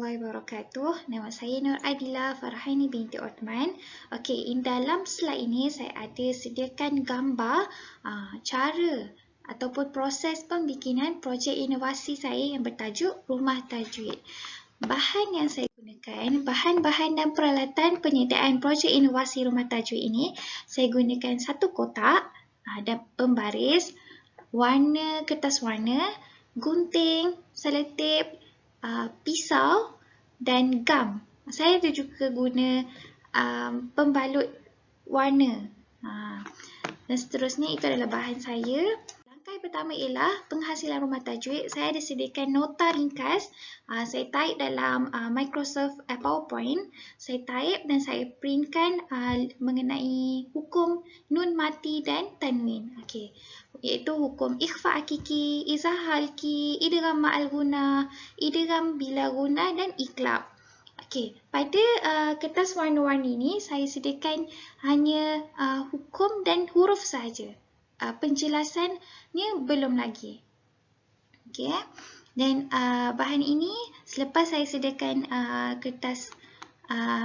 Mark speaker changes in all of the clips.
Speaker 1: warahmatullahi wabarakatuh. Nama saya Nur Adila Farhaini binti Othman. Okey, dalam slide ini saya ada sediakan gambar cara ataupun proses pembikinan projek inovasi saya yang bertajuk Rumah Tajwid. Bahan yang saya gunakan, bahan-bahan dan peralatan penyediaan projek inovasi Rumah Tajwid ini, saya gunakan satu kotak dan pembaris, kertas warna, gunting, selotip, pisau dan gam. Saya ada juga guna pembalut warna. Dan seterusnya itu adalah bahan saya. Langkah pertama ialah penghasilan Rumah Tajwid. Saya ada sediakan nota ringkas. Saya type dalam Microsoft PowerPoint. Saya type dan saya printkan mengenai hukum nun mati dan tanwin. Okey. Iaitu hukum ikhfa hakiki, izhar halki, idgham ma'al ghunna, idgham bila ghunna dan iqlab. Okey, pada kertas warna-warni ini saya sediakan hanya hukum dan huruf sahaja. Penjelasannya belum lagi. Okey, dan bahan ini selepas saya sediakan kertas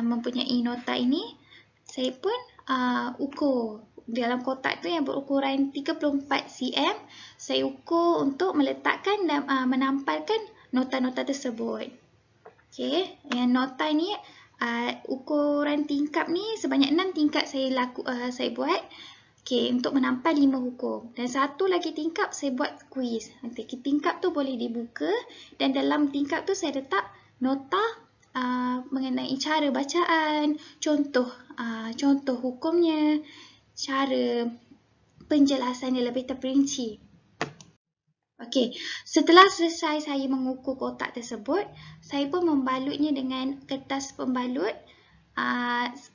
Speaker 1: mempunyai nota ini, saya pun ukur dalam kotak tu yang berukuran 34 cm. Saya ukur untuk meletakkan dan menampalkan nota-nota tersebut. Okey, yang nota ni ukuran tingkap ni sebanyak 6 tingkap saya buat. Okey, untuk menampal 5 hukum. Dan satu lagi tingkap saya buat kuis. Nanti tingkap tu boleh dibuka dan dalam tingkap tu saya letak nota mengenai cara bacaan, contoh hukumnya, cara penjelasannya lebih terperinci. Okey, setelah selesai saya mengukur kotak tersebut, saya pun membalutnya dengan kertas pembalut.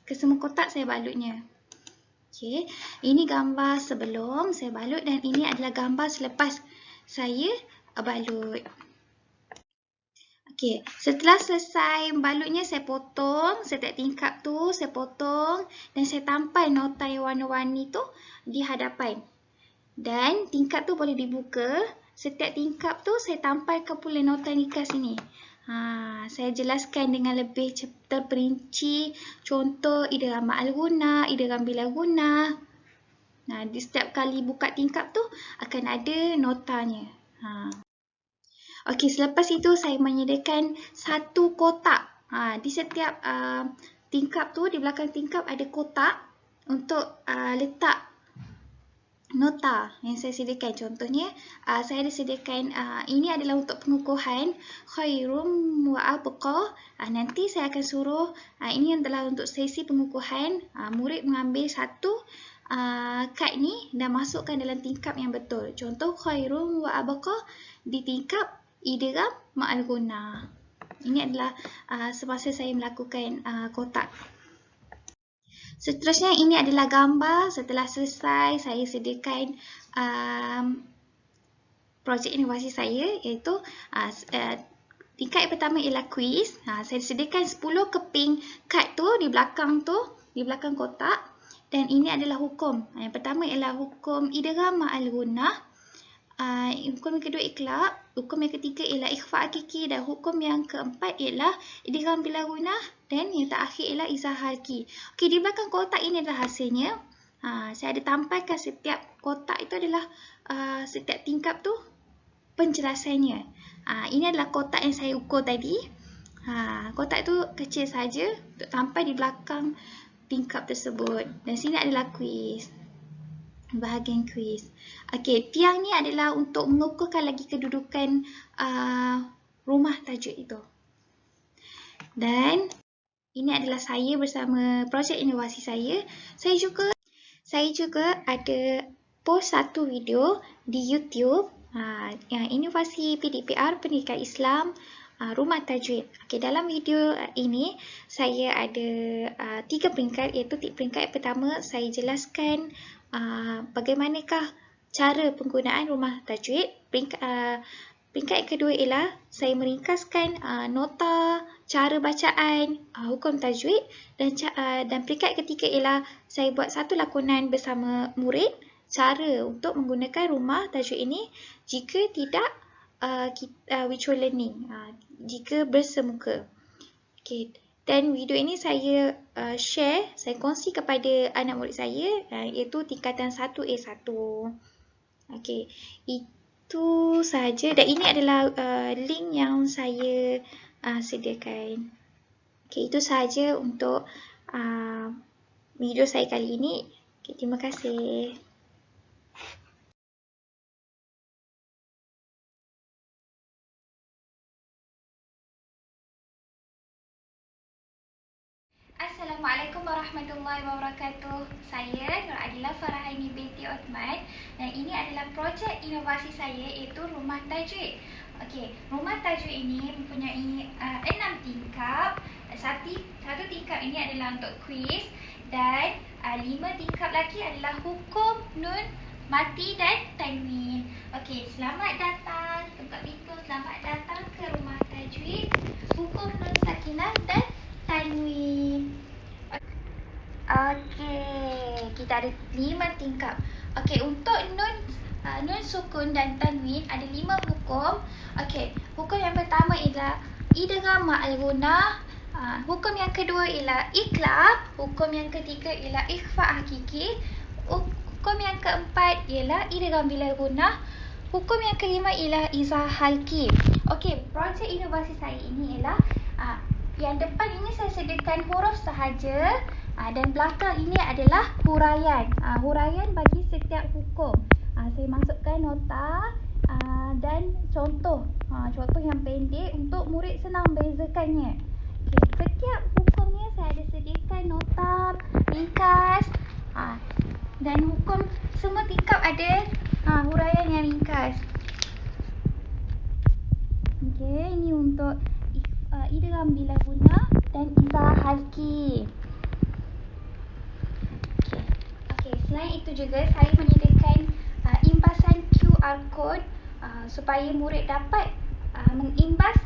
Speaker 1: Ke semua kotak saya balutnya. Okey, ini gambar sebelum saya balut dan ini adalah gambar selepas saya balut. Okey, setelah selesai balutnya saya potong, setiap tingkap tu saya potong dan saya tampal nota yang warna-warni tu di hadapan. Dan tingkap tu boleh dibuka. Setiap tingkap tu saya tampalkan pula nota ringkas ini. Saya jelaskan dengan lebih terperinci. Contoh idgham ma'al ghunna, idgham bila ghunna. Di setiap kali buka tingkap tu akan ada notanya. Okey, selepas itu saya menyediakan satu kotak. Di setiap tingkap tu, di belakang tingkap ada kotak untuk letak nota yang saya sediakan. Contohnya, saya ada sediakan ini adalah untuk pengukuhan khairum wa abqa. Nanti saya akan suruh, ini adalah untuk sesi pengukuhan. Murid mengambil satu kad ni dan masukkan dalam tingkap yang betul. Contoh khairum wa abqa di tingkap idgham ma'al ghunna. Ini adalah semasa saya melakukan kotak. Seterusnya ini adalah gambar setelah selesai saya sediakan projek inovasi saya, iaitu tingkat yang pertama ialah kuis. Saya sediakan 10 keping kad tu di belakang kotak dan ini adalah hukum. Yang pertama ialah hukum idgham ma'al ghunna. Hukum yang kedua iqlab, hukum yang ketiga ialah ikhfa hakiki dan hukum yang keempat ialah idgham bila ghunna dan yang terakhir ialah izhar halki. Okey, di belakang kotak ini adalah hasilnya. Saya ada tampalkan setiap kotak itu adalah setiap tingkap tu penjelasannya. Ini adalah kotak yang saya ukur tadi. Kotak tu kecil saja untuk tampal di belakang tingkap tersebut. Dan sini adalah kuis. Bahagian kuis. Okey, tiang ni adalah untuk mengukuhkan lagi kedudukan rumah tajuk itu. Dan ini adalah saya bersama projek inovasi saya. Saya juga ada post satu video di YouTube yang inovasi PDPR Pendidikan Islam Rumah Tajwid. Okey, dalam video ini saya ada 3 peringkat, iaitu peringkat pertama saya jelaskan bagaimanakah cara penggunaan Rumah Tajwid. Peringkat yang kedua ialah saya meringkaskan nota, cara bacaan, hukum tajwid dan peringkat ketiga ialah saya buat satu lakonan bersama murid cara untuk menggunakan Rumah Tajwid ini jika tidak virtual learning, jika bersemuka. Okay. Dan video ini saya share, saya kongsi kepada anak murid saya iaitu tingkatan 1A1. Okay. Itu sahaja dan ini adalah link yang saya sediakan. Okay, itu sahaja untuk video saya kali ini. Okay, terima kasih. Assalamualaikum warahmatullahi wabarakatuh. Saya Nur Adilah Farahani binti Othman dan ini adalah projek inovasi saya iaitu Rumah Tajwid. Okey, Rumah Tajwid ini mempunyai 6 tingkap. Satu tingkap ini adalah untuk kuis dan 5 tingkap lagi adalah hukum, nun, mati dan tanwin. Okey, selamat datang. Buka pintu, selamat datang ke Rumah Tajwid. Hukum, nun, sakinah dan tanwin. Okey, kita ada 5 tingkap. Okey, untuk nun sukun dan tanwin ada 5 hukum. Okey, hukum yang pertama ialah idgham ma'al ghunnah. Hukum yang kedua ialah iqlab. Hukum yang ketiga ialah ikhfa hakiki. Hukum yang keempat ialah idgham bila ghunnah. Hukum yang kelima ialah izhar halqi. Okey, projek inovasi saya ini ialah yang depan ini saya sediakan huruf sahaja. Dan belakang ini adalah huraian. Huraian bagi setiap hukum. Saya masukkan nota dan contoh. Contoh yang pendek untuk murid senang bezakannya. Okay. Setiap hukumnya saya ada sediakan nota, ringkas. Dan hukum semua tingkap ada huraian yang ringkas. Okay, ini untuk idgham bila ghunnah dan izhar halqi. Selain itu juga saya menyediakan imbasan QR code supaya murid dapat mengimbas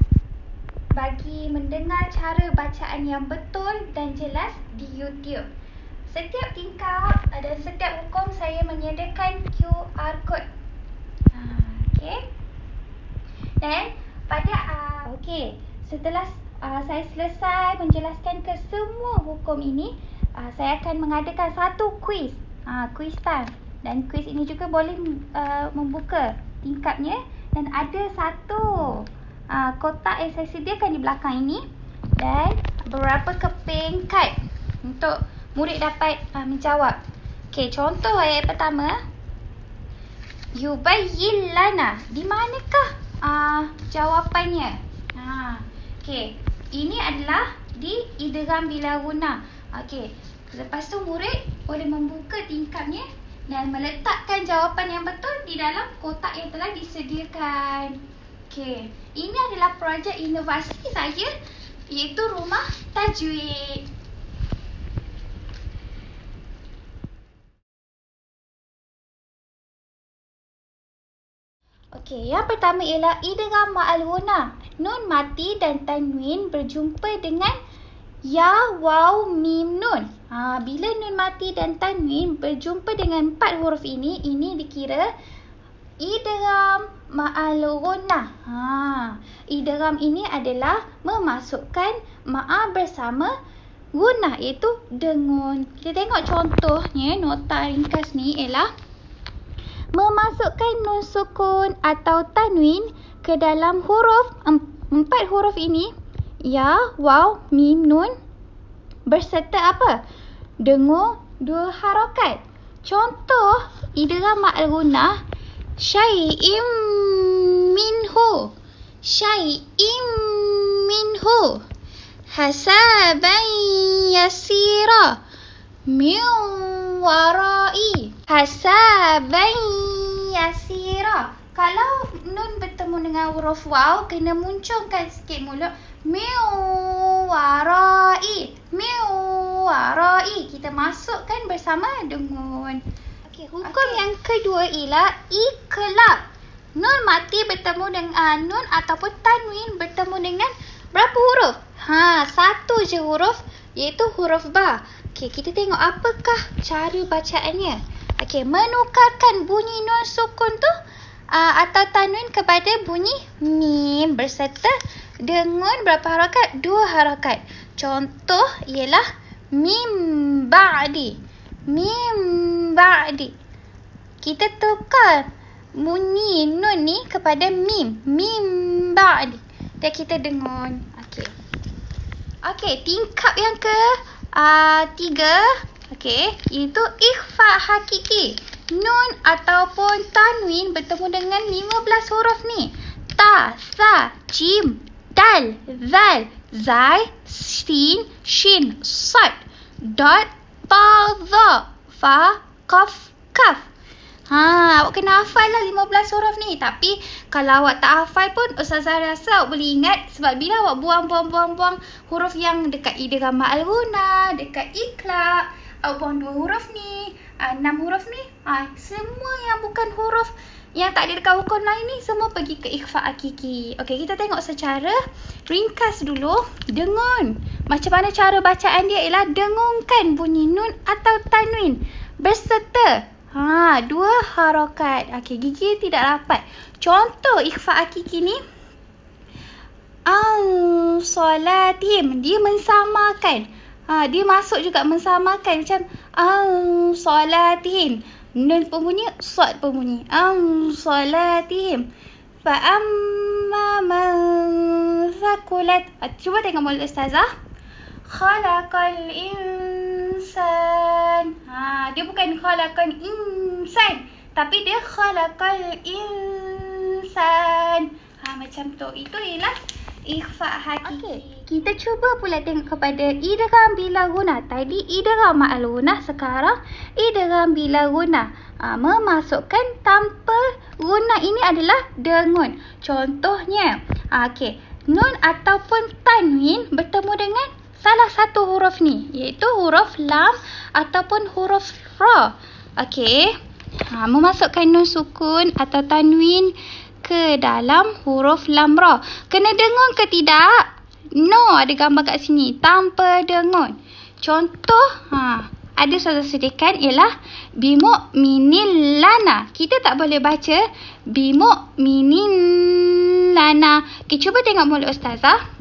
Speaker 1: bagi mendengar cara bacaan yang betul dan jelas di YouTube. Setiap tingkap dan setiap hukum saya menyediakan QR code. Okey. Dan setelah saya selesai menjelaskan ke semua hukum ini, saya akan mengadakan satu kuis. Kuis time. Dan kuis ini juga boleh membuka tingkapnya. Dan ada satu kotak yang saya sediakan di belakang ini. Dan beberapa keping kad untuk murid dapat menjawab. Okey, contoh ayat pertama. Yubayyin lana. Di manakah jawapannya? Okey, ini adalah di idgham bila ghunnah. Okey. Lepas tu murid boleh membuka tingkapnya dan meletakkan jawapan yang betul di dalam kotak yang telah disediakan. Okey, ini adalah projek inovasi saya iaitu Rumah Tajwid. Okey, yang pertama ialah idgham ma'al ghunnah. Nun mati dan tanwin berjumpa dengan ya, waw, mim, nun. Bila nun mati dan tanwin berjumpa dengan 4 huruf ini dikira idgham ma'al ghunnah. Idgham ini adalah memasukkan ma'a bersama ghunnah iaitu dengun. Kita tengok contohnya, nota ringkas ni ialah memasukkan nun sukun atau tanwin ke dalam huruf 4 huruf ini ya, waw, mim, nun berserta apa? Dengung 2 harakat. Contoh idgham ma'al ghunnah syai'im minhu. Syai'im minhu. Hasaban yasira. Min warai. Hasaban yasira. Kalau nun bertemu dengan huruf waw, kena munculkan sikit mulut. Min warai. Min warai. Kita masukkan bersama dengun. Hukum yang kedua ialah iqlab. Nun mati bertemu dengan nun ataupun tanwin bertemu dengan berapa huruf? Satu je huruf iaitu huruf ba. Kita tengok apakah cara bacaannya. Menukarkan bunyi nun sukun tu atau tanwin kepada bunyi mim berserta dengun berapa harakat? 2 harakat. Contoh ialah mim ba'di. Mim ba'di. Kita tukar bunyi nun ni kepada mim. Mim ba'di. Dan kita dengun. Okey. Okey, tingkap yang ke 3. Okey, iaitu ikhfa hakiki. Nun ataupun tanwin bertemu dengan 15 huruf ni. Ta, sa, jim, dal, zal, zai, sin, shin, sad, dot, ta, za, fa, qaf, kaf. Awak kena hafal lah 15 huruf ni. Tapi kalau awak tak hafal pun Ustazah rasa awak boleh ingat. Sebab bila awak buang huruf yang dekat idgham ma'al ghunah, dekat iqlab, awak buang 2 huruf ni, 6 huruf ni, semua yang bukan huruf yang tak ada dekat rukun lain ni semua pergi ke ikhfa hakiki. Okey, kita tengok secara ringkas dulu. Dengun. Macam mana cara bacaan dia ialah dengungkan bunyi nun atau tanwin berserta 2 harakat. Okey, gigi tidak rapat. Contoh ikhfa hakiki ni, salatihim, dia mensamakan. Dia masuk juga mensamakan macam salatihim. Nun pembunyi, sad pembunyi. Salatihim. Fa amma man thaqulat. Cuba tengok mulut Ustazah. Khalaqal insan. Dia bukan khalaqal insan, tapi dia khalaqal insan. Macam tu. Itu ialah ikhfa hakiki. Okay. Kita cuba pula tengok kepada idgham bila gunah. Tadi idgham ma'al gunah, sekarang idgham bila gunah. Memasukkan tanpa gunah ini adalah dengun. Contohnya, okey, nun ataupun tanwin bertemu dengan salah satu huruf ni, iaitu huruf lam ataupun huruf ra. Okey. Memasukkan nun sukun atau tanwin ke dalam huruf lam ra. Kena dengun ke tidak? No, ada gambar kat sini. Tanpa dengun. Contoh, ada Ustazah sediakan ialah bimu'minin lana. Kita tak boleh baca bimu'minin lana. Okay, cuba tengok mulut Ustazah.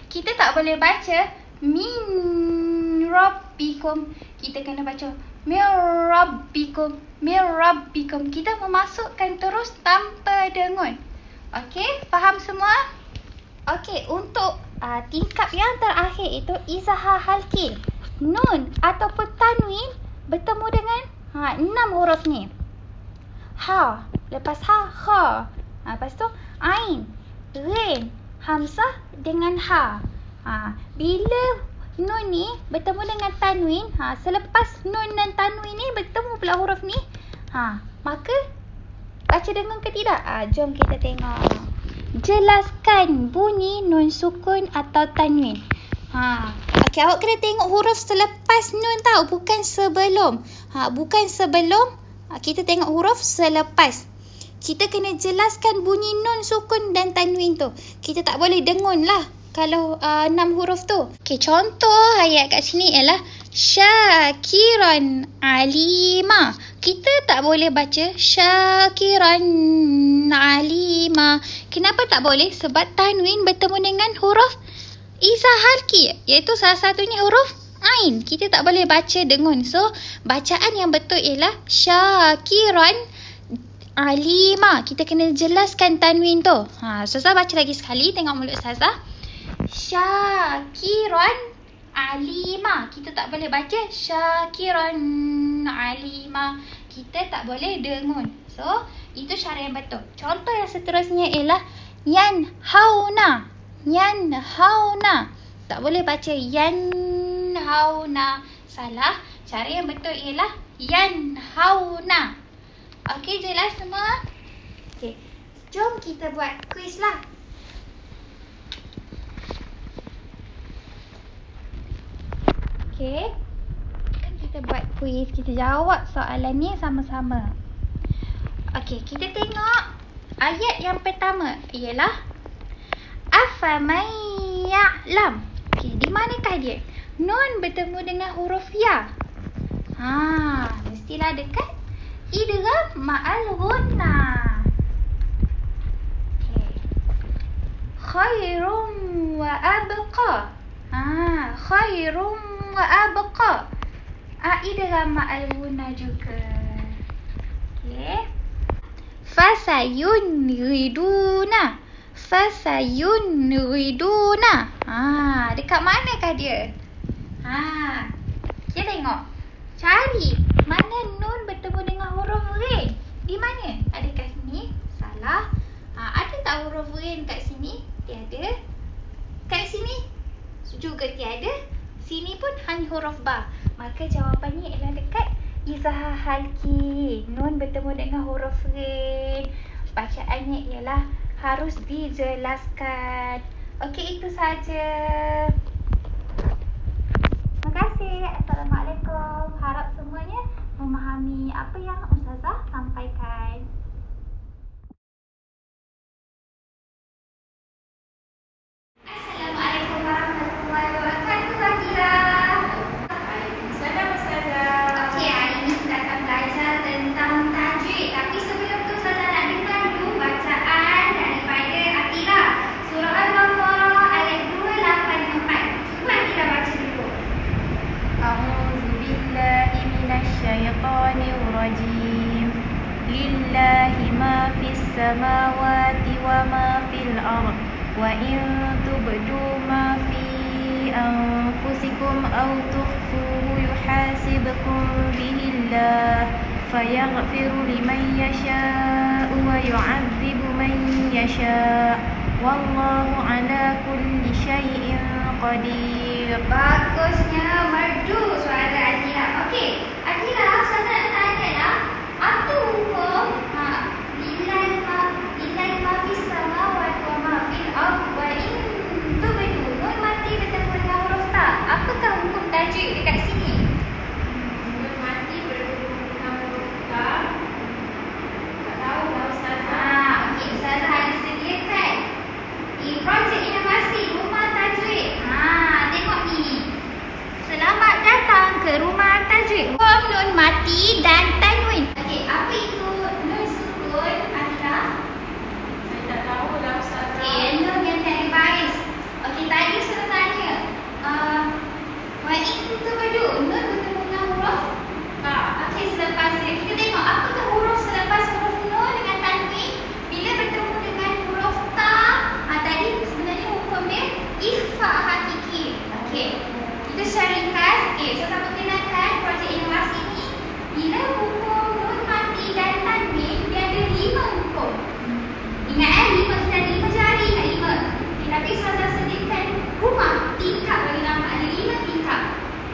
Speaker 1: Kita tak boleh baca min rabbikum. Kita kena baca min rabbikum. Min rabbikum. Kita memasukkan terus tanpa dengun. Okey, faham semua? Okey, untuk tingkap yang terakhir itu izahar halqi. Nun ataupun tanwin bertemu dengan 6 huruf ni. Ha, lepas kha. Lepas tu ain, ghin, hamzah dengan ha. Bila nun ni bertemu dengan tanwin, selepas nun dan tanwin ni bertemu pula huruf ni, maka baca dengung ke tidak? Jom kita tengok. Jelaskan bunyi nun sukun atau tanwin. Okey, awak kena tengok huruf selepas nun tau, bukan sebelum. Bukan sebelum, kita tengok huruf selepas. Kita kena jelaskan bunyi nun sukun dan tanwin tu. Kita tak boleh dengun lah kalau 6 huruf tu. Okey, contoh ayat kat sini ialah syakiran alima. Kita tak boleh baca syakiran alima. Kenapa tak boleh? Sebab tanwin bertemu dengan huruf izahar halqi, iaitu salah satunya huruf ain. Kita tak boleh baca dengun. So, bacaan yang betul ialah syakiran alima. Kita kena jelaskan tanwin tu. Ustazah baca lagi sekali. Tengok mulut Ustazah. Syakiran alima. Kita tak boleh baca syakiran alima. Kita tak boleh dengun. So, itu cara yang betul. Contoh yang seterusnya ialah yanhauna. Yanhauna. Tak boleh baca yanhauna. Salah. Cara yang betul ialah yanhauna. Okey, jelas semua? Okey. Jom kita buat kuis lah. Okey. Kan kita buat kuis. Kita jawab soalan ni sama-sama. Okey, kita tengok ayat yang pertama ialah afaman ya'lam. Okey, di manakah dia? Nun bertemu dengan huruf ya. Mestilah dekat idgham ma'al ghunnah. Okey. khairum wa abqa. Khairum wa abqa. Idgham ma'al ghunna juga. Okey. Fasayunriduna. Fasayunriduna. Dekat manakah dia? Kita tengok. Cari mana nun bertemu dengan huruf ghain. Di mana? Adakah sini? Salah. Ada tak huruf ghain kat sini? Tiada. Kat sini? Juga tiada. Sini pun hanya huruf ba. Maka jawapannya ialah dekat izhar halki. Nun bertemu dengan huruf ghain. Bacaannya ialah harus dijelaskan. Okey, itu saja. Terima kasih. Assalamualaikum. Harap semuanya memahami apa yang Ustazah sampaikan. Assalamualaikum warahmatullahi wabarakatuh, Akira.
Speaker 2: Waalaikumsalam, Ustazah.
Speaker 1: Okey, hari ini kita akan belajar tentang tajwid. Tapi sebelum tu Ustazah nak dengar dulu bacaan daripada Akira. Surah Al-Baqarah ayat 284. Cuba Akira baca dulu.
Speaker 2: A'udzu billahi minasyaitonir rajim. Lillahi ma fis samawati wa ma fil ardh. Wa in tubdu ma fi anfusikum aw tukhfuhu yuhasibkum bihillah fayaghfiru liman yasha'u wa yu'adzibu man yasha'. Wallahu ala kulli syai'in qadir.
Speaker 1: Bagusnya, merdu suara Akira. Okey, Akira, Ustazah nak tanya lah. Apa hukum lillahi ma fis samawati wa ma fil ardh wa in tubdu. Nun mati bertemu dengan huruf ta. Apakah hukum tajwid dekat sini?
Speaker 2: Nun mati bertemu dengan huruf ta. Tak tahu lah, Ustazah.
Speaker 1: Okey, Ustazah ada sediakan projek inovasi Rumah Tajwid. Tengok ni. Selamat datang ke Rumah Tajwid. Hukum nun mati dan tanwin. Okey, apa itu nun sukun, Akira?
Speaker 2: Saya tak tahu lah, Ustazah.
Speaker 1: Okey, nun yang tiada baris. Okey, tadi saya tanya. Wa in tubdu, nun bertemu dengan huruf
Speaker 2: Tak.
Speaker 1: okey, selepas dia. Kita tengok apakah huruf selepas huruf nun dengan tanwin bila bertemu dengan huruf ta. Tadi sebenarnya hukum dia ikhfa hakiki. Okey. Kita secara ringkas, saya perkenalkan projek inovasi ni. Bila hukum nun mati dan tanwin, dia ada 5 hukum. Ingat 5 dan 5 jari, tak 5. Tapi saya sediakan rumah tingkap bagi nama, ada 5 tingkap.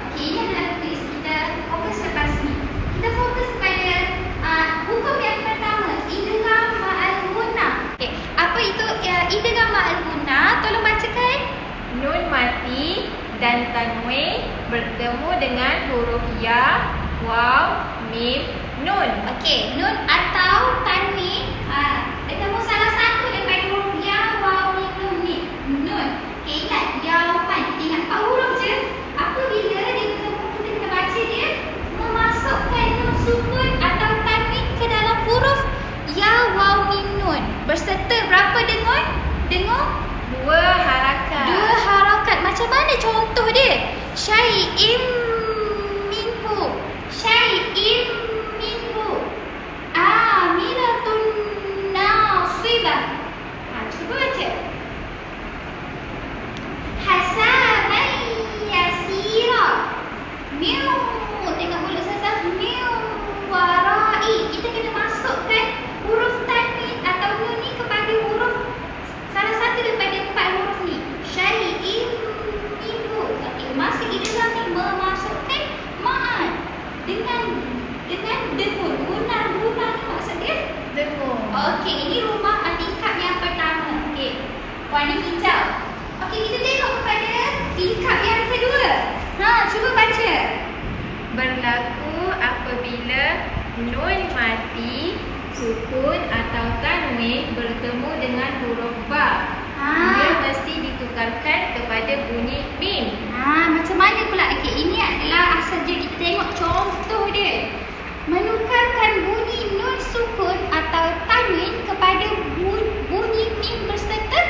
Speaker 1: Okey, ini adalah tulis kita fokus lepas ni. Kita fokus pada hukum yang pertama, idgham ma'al gunnah. Okey, apa itu idgham ma'al gunnah? Tolong bacakan.
Speaker 2: Nun mati dan tanwin bertemu dengan huruf ya, waw, mim, nun.
Speaker 1: Okey, nun atau tanwin bertemu salah satu daripada huruf ya, waw, mim, nun ni. Nun. Okey, ingat yawan. Ingat 4 huruf je. Apabila dia bertemu, kita kena baca dia memasukkan nun sukun atau tanwin ke dalam huruf ya, waw, mim, nun. Berserta berapa dengung? Dengung?
Speaker 2: 2 harakat.
Speaker 1: 2 harakat. Macam mana contoh dia? Syai'im minhu. Syai'im minhu. Amilatun nasibah. Cuba baca. Hasaban yasira. Miu. Tengok mulut saya. Miu warai. Kita kena masukkan huruf tanwin atau nun ni kepada huruf salah satu daripada 4 huruf ni. Syai'in minhu. Okey, masa idgham ni memasukkan ma'an dengan dengung. Guna ni maksud dia
Speaker 2: Dengung.
Speaker 1: okey, ini rumah tingkap yang pertama. Okey, warna hijau. Okey, kita tengok kepada tingkap yang kedua. Cuba baca.
Speaker 2: Berlaku apabila nun mati, sukun atau tanwin bertemu dengan huruf ba. Dia mesti ditukarkan kepada bunyi mim.
Speaker 1: Macam mana pula? Okey, ini adalah asal je kita tengok contoh dia. Menukarkan bunyi nun sukun atau tanwin kepada bunyi mim berserta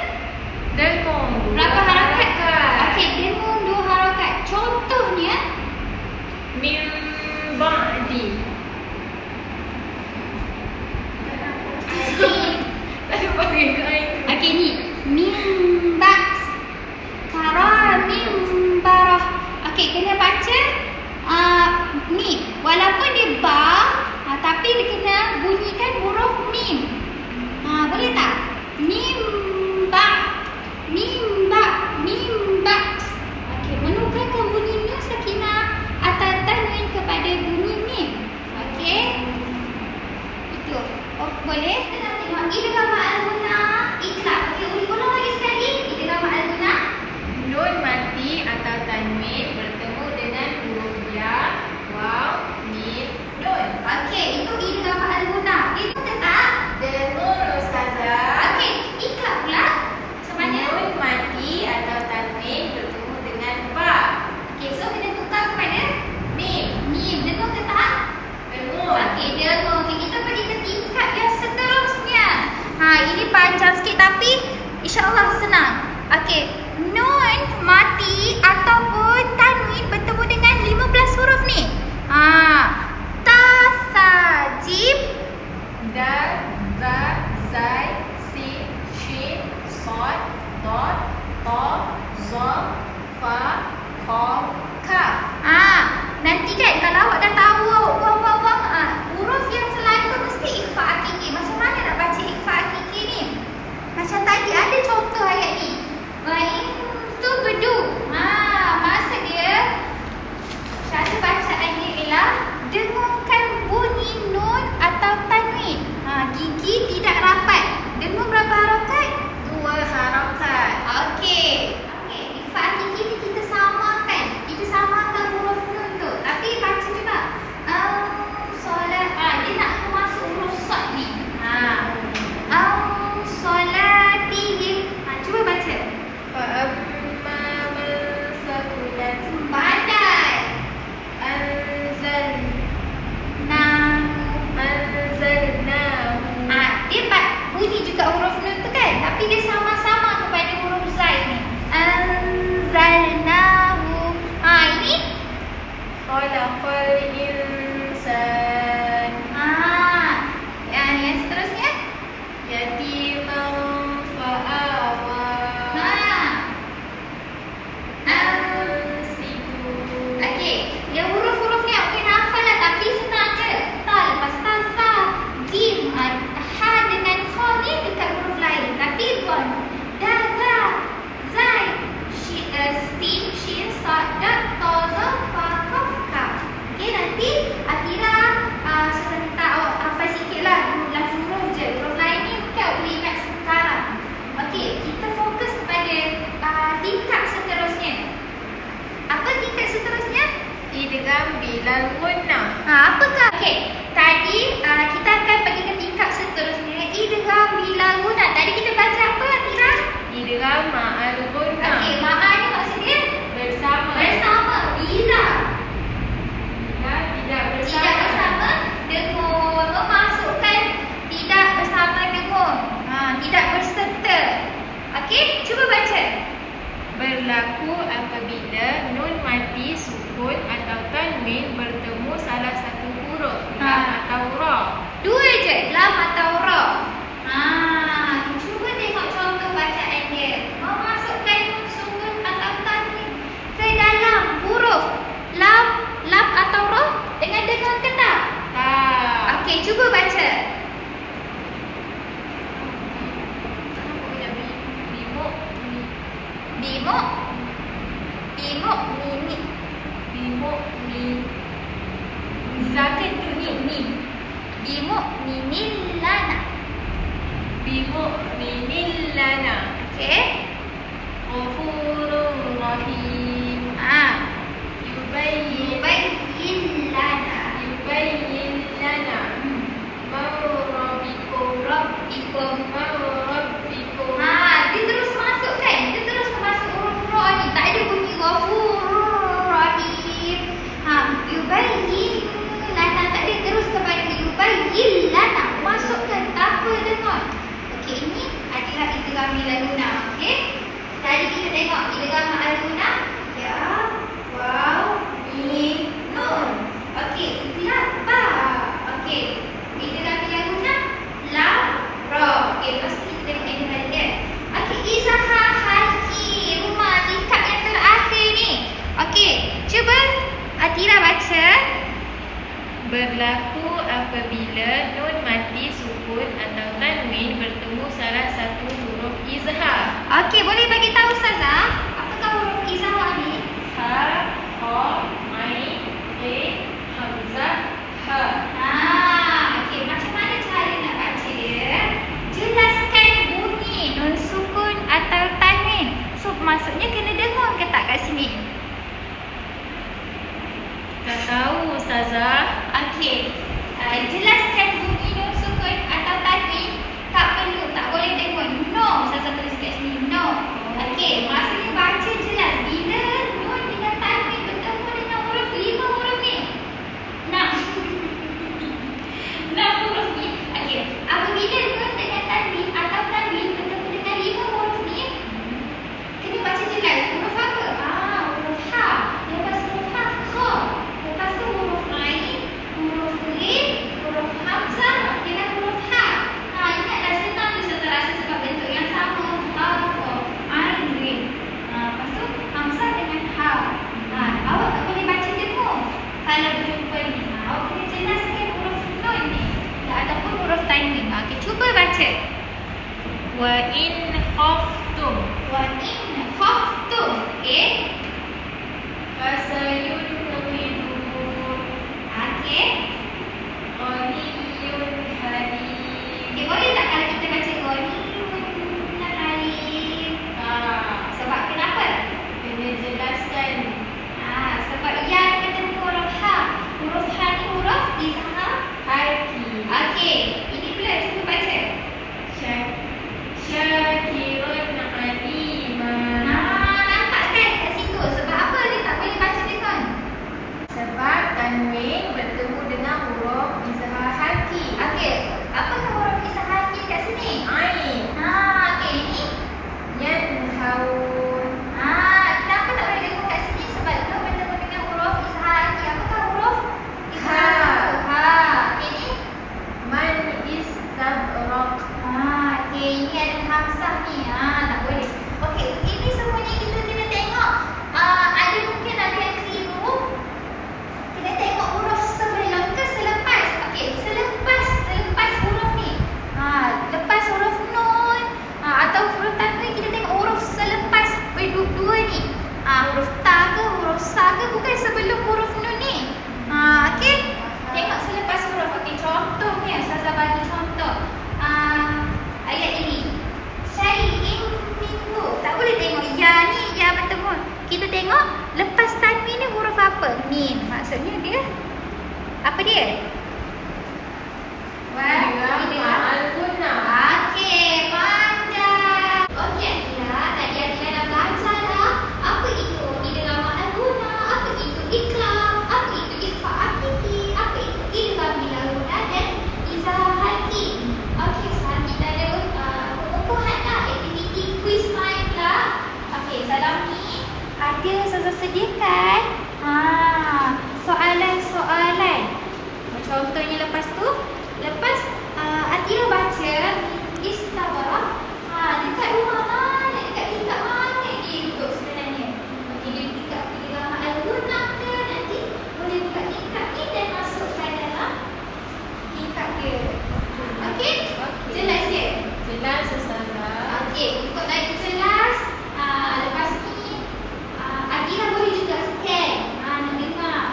Speaker 2: khalaqal insan.
Speaker 1: Yang seterusnya?
Speaker 2: Yatiman fa'awa. Ansitu.
Speaker 1: Okey, yang huruf-huruf ni mungkin hafal lah tapi senang je. Ta lepas ta, sa, jim, ha dengan kha ni dekat huruf lain. Tapi gon, da, za, zai, sin, shin, sa, da, ta, za, fa, kaf, kaf. Okey, nanti Atira saya minta awak hafal sikit lah langsung huruf je. Huruf lain ni mungkin awak boleh ingat sekarang. Okey, kita fokus kepada tingkat seterusnya. Apa tingkat seterusnya?
Speaker 2: Idgham bilal gunnah.
Speaker 1: Apakah? Okey, tadi kita akan pergi ke tingkat seterusnya. Idgham bilal gunnah. Tadi kita baca apa, Atira?
Speaker 2: Idgham ma'al gunnah.
Speaker 1: Okey, ma'al ni maksudnya
Speaker 2: Bersama.
Speaker 1: bersama. Bila?
Speaker 2: Bila tidak bersama.
Speaker 1: Tidak bersama dengung. Memasukkan tidak bersama dengung. Tidak berserta. Okey, cuba baca.
Speaker 2: Berlaku apabila nun mati, sukun atau tanwin bertemu salah satu huruf lam atau ra.
Speaker 1: Dua je, lam atau ra. Cuba tengok contoh bacaan dia. Memasukkan sukun atau tanwin ke dalam huruf lam atau ra dengan dengung ke tak?
Speaker 2: Tak.
Speaker 1: Okey, cuba baca. Bimuk, mimi.
Speaker 2: Bimuk mi. Zakat tu ni.
Speaker 1: Bimuk, mimi, lana.
Speaker 2: Bimuk mimil lana.
Speaker 1: Okey.
Speaker 2: Ghafurur rahim. Yubayyin
Speaker 1: Yubayyin lana.
Speaker 2: Marrabbikum.
Speaker 1: Rabbikum.
Speaker 2: Marrabbikum.
Speaker 1: Dia terus masukkan. Dia terus masuk huruf ra ni. Tak ada bunyi ghafurur rahim. Yubayyin lana. Tak ada terus kepada yubayyin lana. Masukkan tanpa dengar. Okey, ini adalah idgham bilal gunnah. Okey. Tadi kita tengok idgham ma'al gunnah. Ya, waw, mim, nun. Okey, itilah ba. Okey. Idgham bilal gunnah, lam, ra. Okey, pasti kita tengok yang tadi kan. Okey, izhar haji rumah tingkat yang terakhir ni. Okey, cuba Atira baca.
Speaker 2: Berlaku apabila nun mati, sukun atau tanwin bertemu salah satu huruf izhar.
Speaker 1: Okey, boleh bagi tahu Ustazah, apakah huruf izhar ni?
Speaker 2: Ha, kha, ain, ghain, hamzah, ha.
Speaker 1: Okey, macam mana cara nak baca dia? Jelaskan bunyi nun sukun atau tanwin. So, maksudnya kena dengar ke tak kat sini?
Speaker 2: Tak tahu Ustazah.
Speaker 1: Okey, jelaskan bunyi nun sukun atau tanwin. Tak perlu, tak boleh dengar. No, Ustazah tulis kat sini, no. Okey, maksudnya baca jelas. Bila nun dengan tanwin bertemu dengan huruf 5 huruf ni. 6 huruf ni. Okey, apabila nun dengan tanwin atau tanwin bertemu dengan 5 huruf ni, kena baca jelas. Huruf apa? Huruf ha. Lepas huruf ha, kha. Lepas tu huruf ain, huruf lin, huruf hamzah dengan huruf ha. Ingatlah senang je Ustazah rasa sebab bentuk yang sama. Ha, kha, ain, lin. Lepas tu hamzah dengan ha. Awak tak boleh baca dengung kalau berjumpa ni. Awak kena jelaskan huruf nun ni ataupun huruf tanwin. Okey, cuba baca.
Speaker 2: Wa in khaftum.
Speaker 1: Wa in khaftum. Okey.
Speaker 2: Fasayunqidukum.
Speaker 1: Okey.
Speaker 2: Ghaniyun halim.
Speaker 1: Okey, boleh tak kalau kita baca ghaniyun halim? Sebab kenapa?
Speaker 2: Kena jelaskan.
Speaker 1: Sebab ya ketemu huruf ha. Huruf ha ni huruf izhar.
Speaker 2: Haki.
Speaker 1: Okey, ini pula cuba baca.
Speaker 2: Syakirun aliman.
Speaker 1: Nampak kan kat situ? Sebab apa dia tak boleh baca dengan? dia? Apa dia?
Speaker 2: Idgham ma'al gunnah.
Speaker 1: Okey, pandai. Okey, Adila. Tadi Adila dah belajar dah. Apa itu idgham ma'al gunnah? Apa itu iqlab? Apa itu ikhfa hakiki? Apa itu idgham bila gunnah dan izhar hakiki? Okey, sekarang kita ada pengukuhan lah. Aktiviti quiz time lah. Okey, dalam ni ada Ustazah sediakan soalan-soalan. Contohnya lepas tu, Atira baca istabah. Dekat rumah mana? Dekat tingkat mana dia duduk sebenarnya? Okey, dia tingkat idgham ma'al gunnah ke? Nanti boleh buka tingkat ni dan masukkan dalam tingkat dia. Okey? Jelas dia?
Speaker 2: Jelas Ustazah.
Speaker 1: Okey, untuk lagi jelas, lepas ni Adila boleh juga scan. Nak dengar.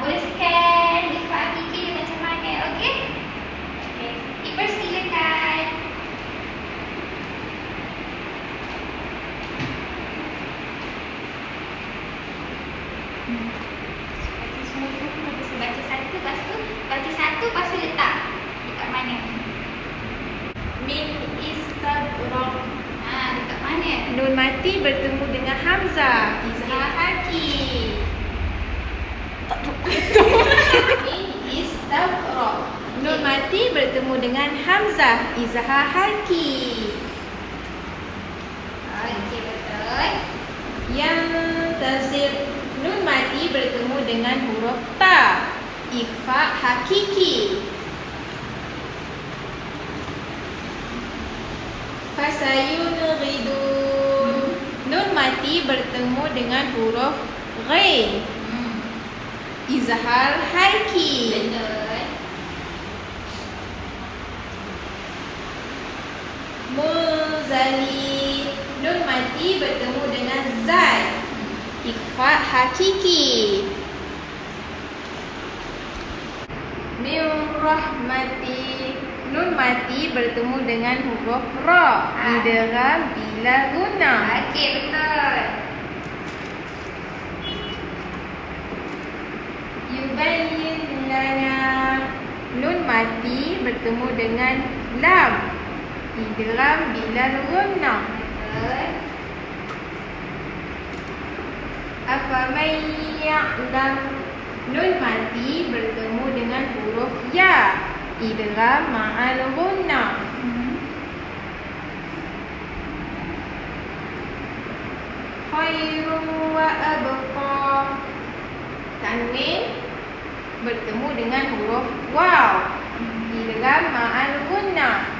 Speaker 1: Boleh scan ikhfa hakiki dia macam mana, okey? Okey, dipersilakan. Baca semua tu, baca satu, lepas tu letak dekat mana?
Speaker 2: Min istabrak.
Speaker 1: Dekat mana?
Speaker 2: Nun mati bertemu dengan hamzah. Izhar hakiki. Min istabrak. Nun mati bertemu dengan hamzah. Izhar hakiki.
Speaker 1: Okey, betul.
Speaker 2: Yang tasir. Nun mati bertemu dengan huruf ta. Ikhfa hakiki. Fasayun ghidun. Nun mati bertemu dengan huruf ghain. Izhar harki.
Speaker 1: Betul.
Speaker 2: Muzali. Nun mati bertemu dengan zal. Ikhfa hakiki. Min rahmati. Nun mati bertemu dengan huruf ra. Idgham bila gunnah.
Speaker 1: Okey, betul.
Speaker 2: Yubayyin lana. Nun mati bertemu dengan lam. Idgham bila gunnah.
Speaker 1: Betul.
Speaker 2: Afaman ya'lam. Nun mati bertemu dengan huruf ya. Idgham ma'al gunnah. Khairun wa abqa. Tanwin bertemu dengan huruf waw. Idgham ma'al gunnah.